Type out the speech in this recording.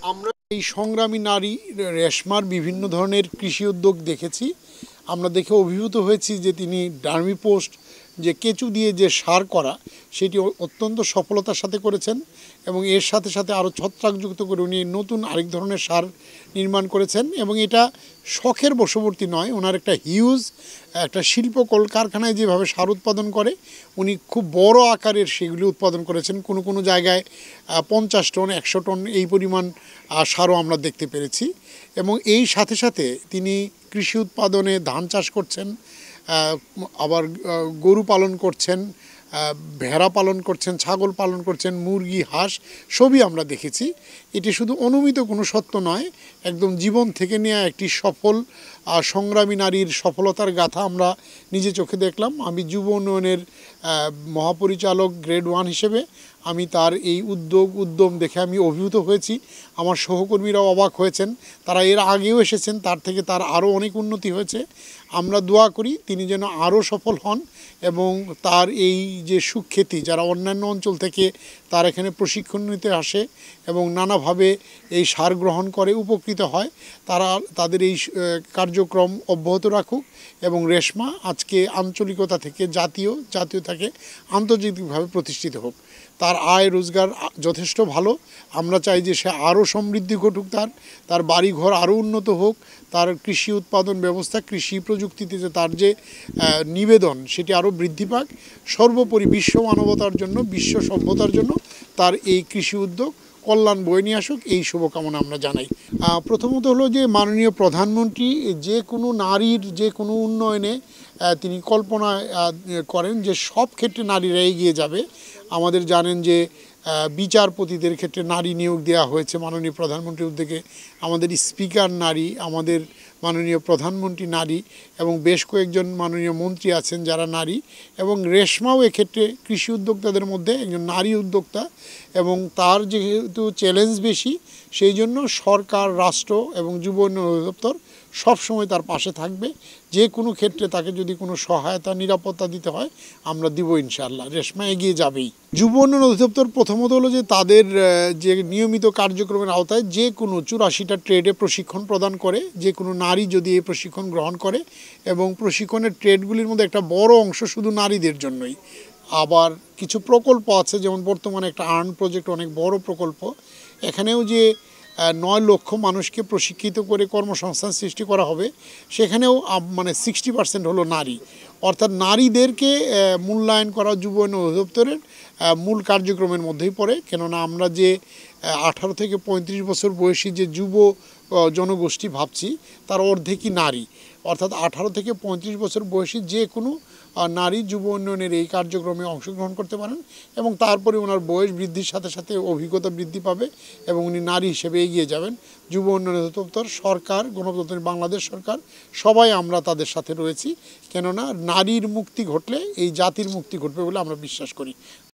আমরা এই সংগ্রামী নারী রেশমার বিভিন্ন ধরনের কৃষি উদ্যোগ দেখেছি। আমরা দেখে অভিভূত হয়েছি যে তিনি ডার্মি পোস্ট যে কেঁচু দিয়ে যে সার করা সেটি অত্যন্ত সফলতার সাথে করেছেন এবং এর সাথে সাথে আরও ছত্রাকযুক্ত করে উনি নতুন আরেক ধরনের সার নির্মাণ করেছেন এবং এটা শখের বশবর্তী নয়, ওনার একটা হিউজ একটা শিল্প কলকারখানায় যেভাবে সার উৎপাদন করে উনি খুব বড় আকারের সেগুলি উৎপাদন করেছেন। কোনো কোনো জায়গায় 50 টন 100 টন এই পরিমাণ সারও আমরা দেখতে পেরেছি এবং এই সাথে সাথে তিনি কৃষি উৎপাদনে ধান চাষ করছেন, আবার গরু পালন করছেন, ভেড়া পালন করছেন, ছাগল পালন করছেন, মুরগি হাঁস সবই আমরা দেখেছি। এটি শুধু অনুমিত কোনো সত্য নয়, একদম জীবন থেকে নেওয়া একটি সফল সংগ্রামী নারীর সফলতার গাথা আমরা নিজে চোখে দেখলাম। আমি যুব উন্নয়নের মহাপরিচালক গ্রেড 1 হিসেবে আমি তার এই উদ্যম দেখে আমি অভিভূত হয়েছি। আমার সহকর্মীরাও অবাক হয়েছেন, তারা এর আগেও এসেছেন, তার থেকে তার আরও অনেক উন্নতি হয়েছে। আমরা দোয়া করি তিনি যেন আরও সফল হন এবং তার এই যে সুখ্যাতি যারা অন্যান্য অঞ্চল থেকে তার এখানে প্রশিক্ষণ নিতে আসে এবং নানাভাবে এই সার গ্রহণ করে উপকৃত হয়, তারা তাদের এই কার্যক্রম অব্যাহত রাখুক এবং রেশমা আজকে আঞ্চলিকতা থেকে জাতীয় থেকে আন্তর্জাতিকভাবে প্রতিষ্ঠিত হোক। তার আয় রোজগার যথেষ্ট ভালো। আমরা চাই যে সে আরও সমৃদ্ধি ঘটুক, তার বাড়িঘর আরও উন্নত হোক, তার কৃষি উৎপাদন ব্যবস্থা কৃষি প্রযুক্তিতে তার যে নিবেদন সেটি আরও বৃদ্ধি পাক। সর্বোপরি বিশ্ব মানবতার জন্য, বিশ্ব সভ্যতার জন্য তার এই কৃষি উদ্যোগ কল্যাণ বয়ে নিয়ে আসুক, এই শুভকামনা আমরা জানাই। প্রথমত হলো যে মাননীয় প্রধানমন্ত্রী যে কোনো নারীর যে কোনো উন্নয়নে তিনি কল্পনা করেন যে সব ক্ষেত্রে নারীরা এগিয়ে যাবে। আমাদের জানেন যে বিচারপতিদের ক্ষেত্রে নারী নিয়োগ দেওয়া হয়েছে মাননীয় প্রধানমন্ত্রীর উদ্যোগে, আমাদের স্পিকার নারী, আমাদের মাননীয় প্রধানমন্ত্রী নারী এবং বেশ কয়েকজন মাননীয় মন্ত্রী আছেন যারা নারী, এবং রেশমাও এক্ষেত্রে কৃষি উদ্যোক্তাদের মধ্যে একজন নারী উদ্যোক্তা এবং তার যেহেতু চ্যালেঞ্জ বেশি সেই জন্য সরকার, রাষ্ট্র এবং যুব উন্নয়ন অধিদপ্তর সবসময় তার পাশে থাকবে। যে কোনো ক্ষেত্রে তাকে যদি কোনো সহায়তা নিরাপত্তা দিতে হয় আমরা দিব ইনশাআল্লাহ। রেশমা এগিয়ে যাবেই। যুব উন্নয়ন অধিদপ্তর প্রথমত হলো যে তাদের যে নিয়মিত কার্যক্রমের আওতায় যে কোনো 84টা ট্রেডে প্রশিক্ষণ প্রদান করে। যে কোনো নারী যদি এই প্রশিক্ষণ গ্রহণ করে এবং প্রশিক্ষণের ট্রেডগুলির মধ্যে একটা বড় অংশ শুধু নারীদের জন্যই। আবার কিছু প্রকল্প আছে, যেমন বর্তমানে একটা আর্ন প্রজেক্ট অনেক বড় প্রকল্প, এখানেও যে 9 লক্ষ মানুষকে প্রশিক্ষিত করে কর্মসংস্থান সৃষ্টি করা হবে, সেখানেও মানে 60% হলো নারী। অর্থাৎ নারীদেরকে মূল্যায়ন করা যুব উন্নয়ন অধিদপ্তরের মূল কার্যক্রমের মধ্যেই পড়ে। কেননা আমরা যে 18 থেকে 35 বছর বয়সী যে যুব জনগোষ্ঠী ভাবছি তার অর্ধেকই নারী। অর্থাৎ 18 থেকে 35 বছর বয়সী যে কোনো নারী যুব উন্নয়নের এই কার্যক্রমে অংশগ্রহণ করতে পারেন এবং তারপরে ওনার বয়স বৃদ্ধির সাথে সাথে অভিজ্ঞতা বৃদ্ধি পাবে এবং উনি নারী হিসেবে এগিয়ে যাবেন। যুব উন্নয়ন অধিদপ্তর, সরকার, গণপ্রজাতন্ত্রী বাংলাদেশ সরকার সবাই আমরা তাদের সাথে রয়েছি। কেননা নারীর মুক্তি ঘটলে এই জাতির মুক্তি ঘটবে বলে আমরা বিশ্বাস করি।